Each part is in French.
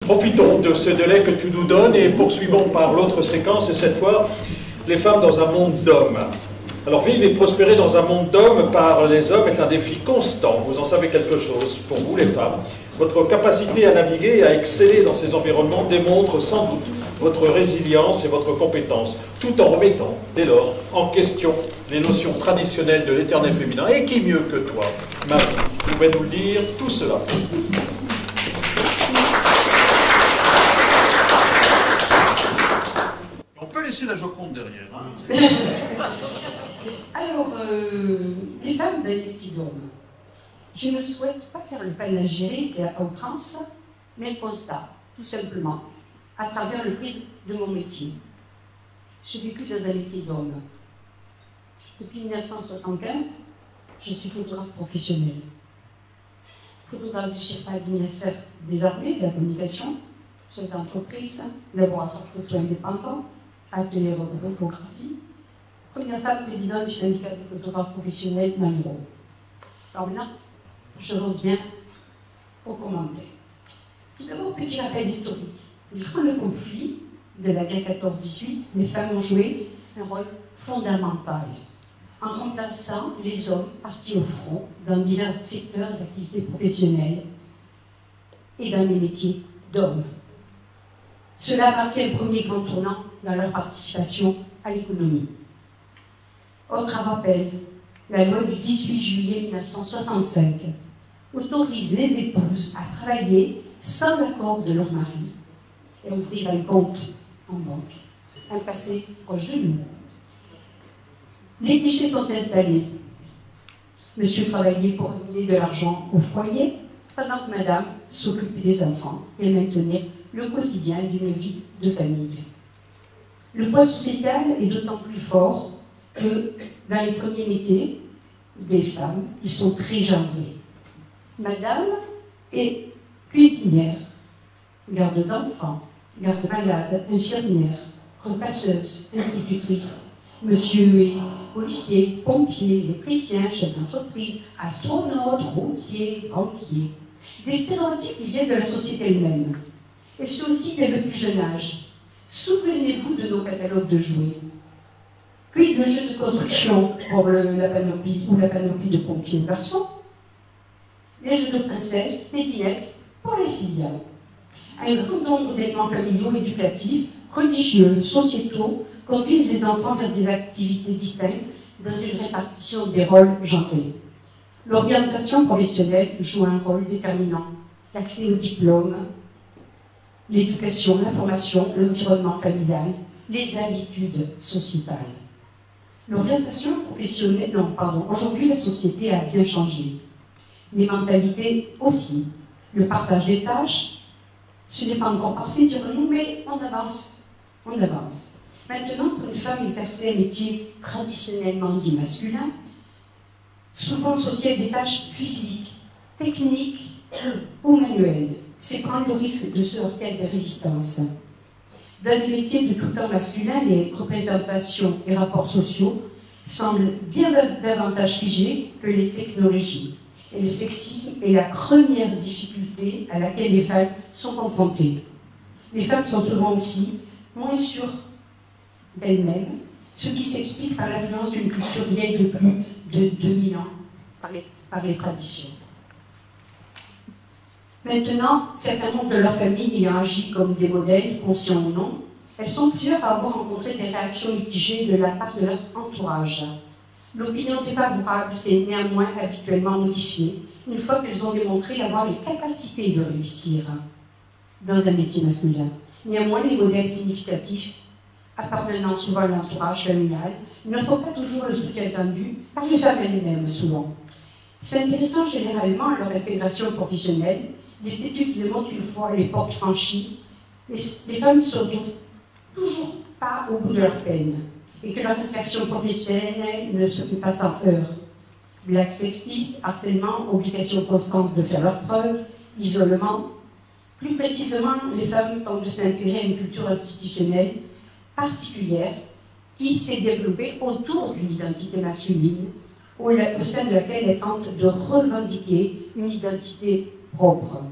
Profitons de ce délai que tu nous donnes et poursuivons par l'autre séquence, et cette fois, les femmes dans un monde d'hommes. Alors, vivre et prospérer dans un monde d'hommes par les hommes est un défi constant. Vous en savez quelque chose, pour vous les femmes. Votre capacité à naviguer et à exceller dans ces environnements démontre sans doute votre résilience et votre compétence, tout en remettant, dès lors, en question les notions traditionnelles de l'éternel féminin. Et qui mieux que toi, Marie, pouvait nous le dire tout cela? On peut laisser la Joconde derrière. Hein. Alors, les femmes d'un métier d'homme. Je ne souhaite pas faire le panégyrique à outrance, mais le constat, tout simplement, à travers le prisme de mon métier. J'ai vécu dans un métier d'homme. Depuis 1975, je suis photographe professionnel. Photographe du CIRPA du ministère des Armées, de la Communication, chef d'entreprise, laboratoire photo indépendant, atelier de photographie, première femme présidente du syndicat de photographes professionnels Malraux. Alors maintenant, je reviens aux commentaires. Tout d'abord, petit rappel historique. Durant le conflit de la guerre 14-18, les femmes ont joué un rôle fondamental en remplaçant les hommes partis au front dans divers secteurs d'activité professionnelle et dans les métiers d'hommes. Cela a marqué un premier grand tournant dans leur participation à l'économie. Autre rappel, la loi du 18 juillet 1965 autorise les épouses à travailler sans l'accord de leur mari et ouvrir un compte en banque, un passé proche de nous. Les clichés sont installés. Monsieur travaillait pour amener de l'argent au foyer, pendant que madame s'occupait des enfants et maintenait le quotidien d'une vie de famille. Le poids sociétal est d'autant plus fort que dans les premiers métiers des femmes, ils sont très genrés. Madame est cuisinière, garde d'enfants, garde malade, infirmière, repasseuse, institutrice. Monsieur est policier, pompier, électricien, chef d'entreprise, astronaute, routier, banquier. Des stéréotypes qui viennent de la société elle-même. Et c'est aussi dès le plus jeune âge. Souvenez-vous de nos catalogues de jouets. Puis de jeux de construction pour la panoplie ou la panoplie de pompiers garçons. Les jeux de princesse, des dinettes pour les filles. Un grand nombre d'éléments familiaux, éducatifs, religieux, sociétaux conduisent les enfants vers des activités distinctes dans une répartition des rôles genrés. L'orientation professionnelle joue un rôle déterminant. L'accès au diplôme, l'éducation, la formation, l'environnement familial, les habitudes sociétales. L'orientation professionnelle, aujourd'hui la société a bien changé. Les mentalités aussi. Le partage des tâches, ce n'est pas encore parfait, dirons-nous, mais on avance. On avance. Maintenant, pour une femme exercer un métier traditionnellement dit masculin, souvent associé à des tâches physiques, techniques ou manuelles, c'est prendre le risque de se heurter à des résistances. Dans les métiers de tout temps masculin, les représentations et rapports sociaux semblent bien davantage figés que les technologies. Et le sexisme est la première difficulté à laquelle les femmes sont confrontées. Les femmes sont souvent aussi moins sûres d'elles-mêmes, ce qui s'explique par l'influence d'une culture vieille de plus de 2000 ans par les traditions. Maintenant, certains membres de leur famille ayant agi comme des modèles, conscients ou non, elles sont plusieurs à avoir rencontré des réactions mitigées de la part de leur entourage. L'opinion défavorable s'est néanmoins habituellement modifiée une fois qu'elles ont démontré avoir les capacités de réussir dans un métier masculin. Néanmoins, les modèles significatifs appartenant souvent à l'entourage familial ne font pas toujours le soutien attendu par les femmes elles-mêmes souvent. S'intéressant généralement à leur intégration professionnelle, les études démontrent une fois les portes franchies, les femmes ne se retrouvent toujours pas au bout de leur peine et que leur insertion professionnelle ne se fait pas sans heurts. Blagues sexistes, harcèlement, obligation constante de faire leurs preuves, isolement. Plus précisément, les femmes tentent de s'intégrer à une culture institutionnelle particulière qui s'est développée autour d'une identité masculine, au sein de laquelle elles tentent de revendiquer une identité propre.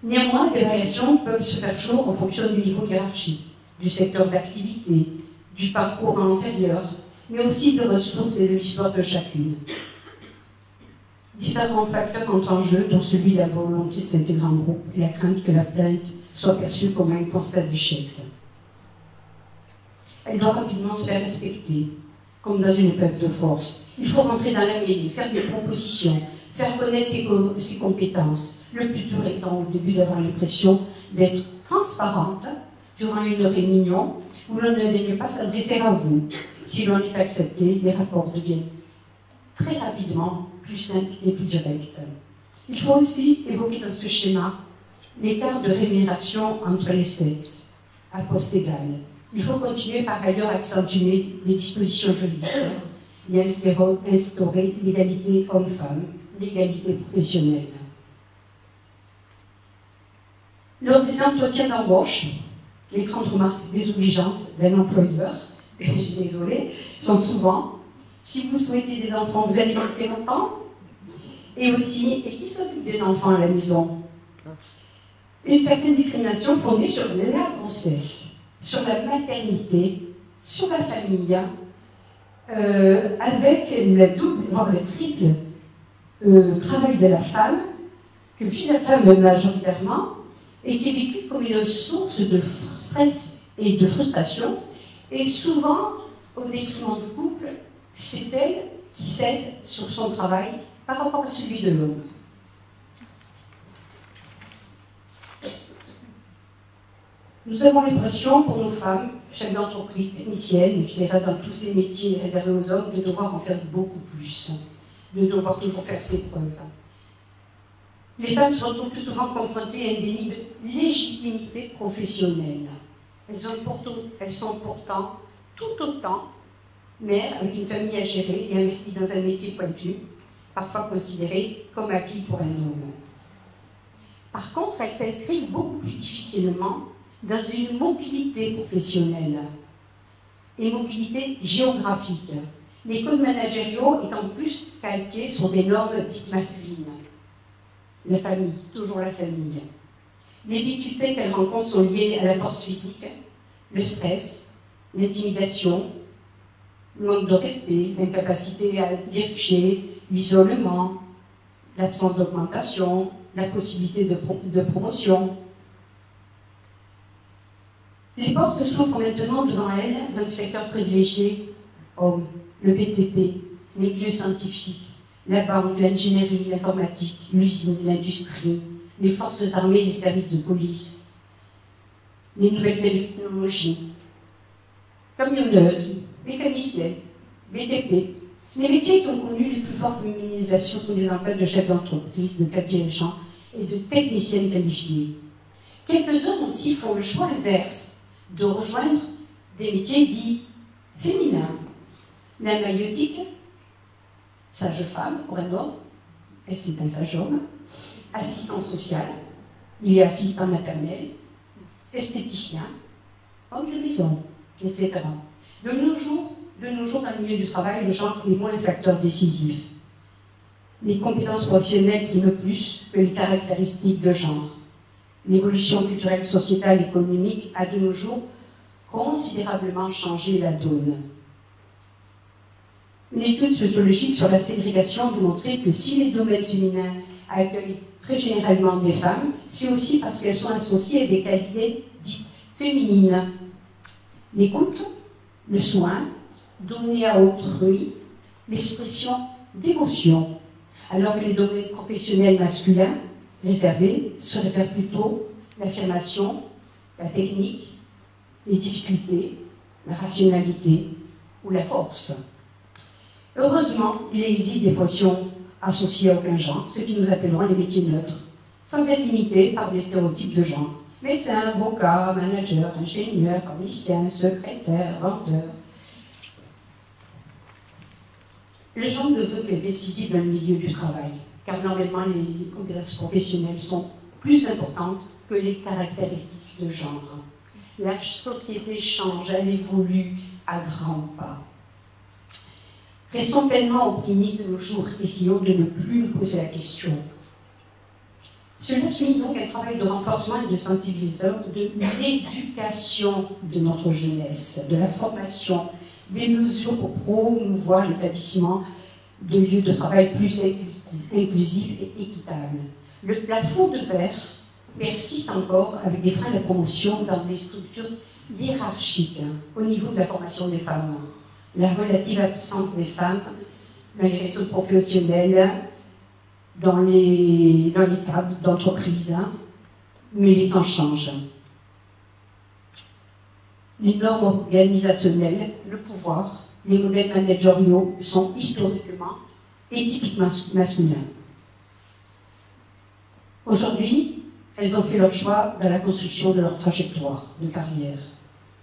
Néanmoins, les variations peuvent se faire jour en fonction du niveau hiérarchique, du secteur d'activité, du parcours antérieur, mais aussi des ressources et de l'histoire de chacune. Différents facteurs entrent en jeu, dont celui de la volonté de s'intégrer en groupe et la crainte que la plainte soit perçue comme un constat d'échec. Elle doit rapidement se faire respecter, comme dans une épreuve de force. Il faut rentrer dans la mêlée, faire des propositions, faire connaître ses compétences. Le plus dur étant au début d'avoir l'impression d'être transparente durant une réunion où l'on ne daigne pas s'adresser à vous. Si l'on est accepté, les rapports deviennent très rapidement plus simples et plus directs. Il faut aussi évoquer dans ce schéma l'écart de rémunération entre les sexes, à poste égal. Il faut continuer par ailleurs à accentuer les dispositions judiciaires et instaurer l'égalité homme-femme, l'égalité professionnelle. Lors des entretiens d'embauche, les grandes remarques désobligeantes d'un employeur, je suis désolée, sont souvent « si vous souhaitez des enfants, vous allez rester longtemps ?» et aussi « et qui s'occupe des enfants à la maison ?» Une certaine discrimination fondée sur la grossesse, sur la maternité, sur la famille, avec le double, voire le triple travail de la femme, que vit la femme majoritairement, et qui est vécu comme une source de stress et de frustration, et souvent, au détriment du couple, c'est elle qui cède sur son travail par rapport à celui de l'homme. Nous avons l'impression, pour nos femmes, chefs d'entreprise, techniciennes, etc., dans tous ces métiers réservés aux hommes, de devoir en faire beaucoup plus, de devoir toujours faire ses preuves. Les femmes sont le plus souvent confrontées à un déni de légitimité professionnelle. Elles sont pourtant tout autant mères avec une famille à gérer et investies dans un métier pointu, parfois considéré comme acquis pour un homme. Par contre, elles s'inscrivent beaucoup plus difficilement dans une mobilité professionnelle et mobilité géographique. Les codes managériaux étant plus calqués sur des normes dites masculines. La famille, toujours la famille. Les difficultés qu'elles rencontrent sont liées à la force physique, le stress, l'intimidation, le manque de respect, l'incapacité à diriger, l'isolement, l'absence d'augmentation, la possibilité de promotion. Les portes s'ouvrent maintenant devant elles dans le secteur privilégié, comme le BTP, les milieux scientifiques, la banque, l'ingénierie, l'informatique, l'usine, l'industrie, les forces armées, les services de police, les nouvelles technologies, camionneuses, mécaniciennes, BTP. Les métiers qui ont connu les plus fortes féminisations sont des emplois de chefs d'entreprise, de dirigeants et de techniciennes qualifiées. Quelques-uns aussi font le choix inverse de rejoindre des métiers dits féminins. La maïeutique, sage-femme pour un homme, et c'est un sage-homme, assistant social, il est assistant maternel, esthéticien, homme de maison, etc. De nos jours, dans le milieu du travail, le genre est moins un facteur décisif. Les compétences professionnelles priment plus que les caractéristiques de genre. L'évolution culturelle, sociétale et économique a de nos jours considérablement changé la donne. Une étude sociologique sur la ségrégation a démontré que si les domaines féminins accueillent très généralement des femmes, c'est aussi parce qu'elles sont associées à des qualités dites féminines. L'écoute, le soin, donner à autrui, l'expression d'émotion, alors que les domaines professionnels masculins réservés se réfèrent plutôt à l'affirmation, la technique, les difficultés, la rationalité ou la force. Heureusement, il existe des fonctions associées à aucun genre, ce que nous appellerons les métiers neutres, sans être limités par des stéréotypes de genre. Médecin, avocat, manager, ingénieur, technicien, secrétaire, vendeur. Le genre ne veut qu'être décisif dans le milieu du travail, car normalement les compétences professionnelles sont plus importantes que les caractéristiques de genre. La société change, elle évolue à grands pas. Restons pleinement optimistes de nos jours, essayons de ne plus nous poser la question. Cela suit donc un travail de renforcement et de sensibilisation de l'éducation de notre jeunesse, de la formation, des mesures pour promouvoir l'établissement de lieux de travail plus inclusifs et équitables. Le plafond de verre persiste encore avec des freins de promotion dans des structures hiérarchiques au niveau de la formation des femmes. La relative absence des femmes dans les réseaux professionnels, dans les cadres d'entreprise, mais les temps changent. Les normes organisationnelles, le pouvoir, les modèles managériaux sont historiquement et typiquement masculins. Aujourd'hui, elles ont fait leur choix dans la construction de leur trajectoire de carrière,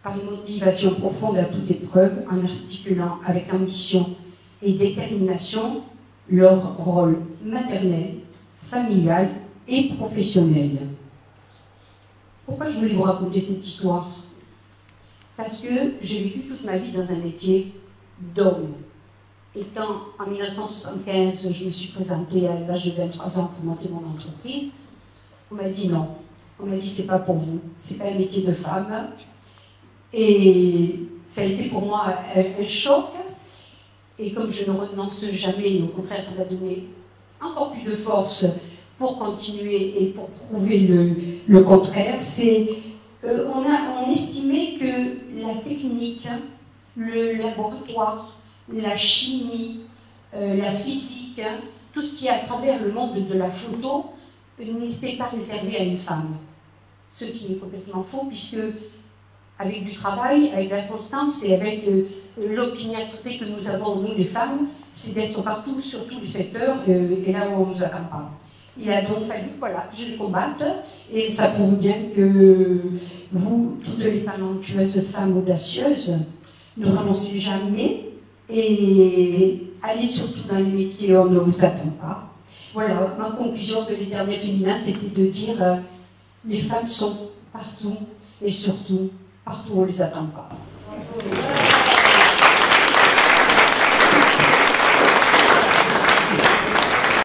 par une motivation profonde à toute épreuve, en articulant avec ambition et détermination leur rôle maternel, familial et professionnel. Pourquoi je voulais vous raconter cette histoire? Parce que j'ai vécu toute ma vie dans un métier d'homme. Et quand, en 1975, je me suis présentée à l'âge de 23 ans pour monter mon entreprise, on m'a dit non. On m'a dit c'est pas pour vous, c'est pas un métier de femme. Et ça a été pour moi un choc. Et comme je ne renonce jamais, au contraire, ça m'a donné encore plus de force pour continuer et pour prouver le contraire. On estimait que la technique, le laboratoire, la chimie, la physique, tout ce qui est à travers le monde de la photo n'était pas réservé à une femme. Ce qui est complètement faux, puisque avec du travail, avec la constance et avec l'opiniâtreté que nous avons, nous les femmes, c'est d'être partout, sur tous les secteurs, et là où on ne nous attend pas. Il a donc fallu, voilà, je les combatte, et ça prouve bien que vous, toutes les talentueuses femmes audacieuses, ne renoncez jamais, et allez surtout dans les métiers où on ne vous attend pas. Voilà, ma conclusion de l'Éternel féminin, c'était de dire les femmes sont partout, et surtout, partout où on ne les attend pas.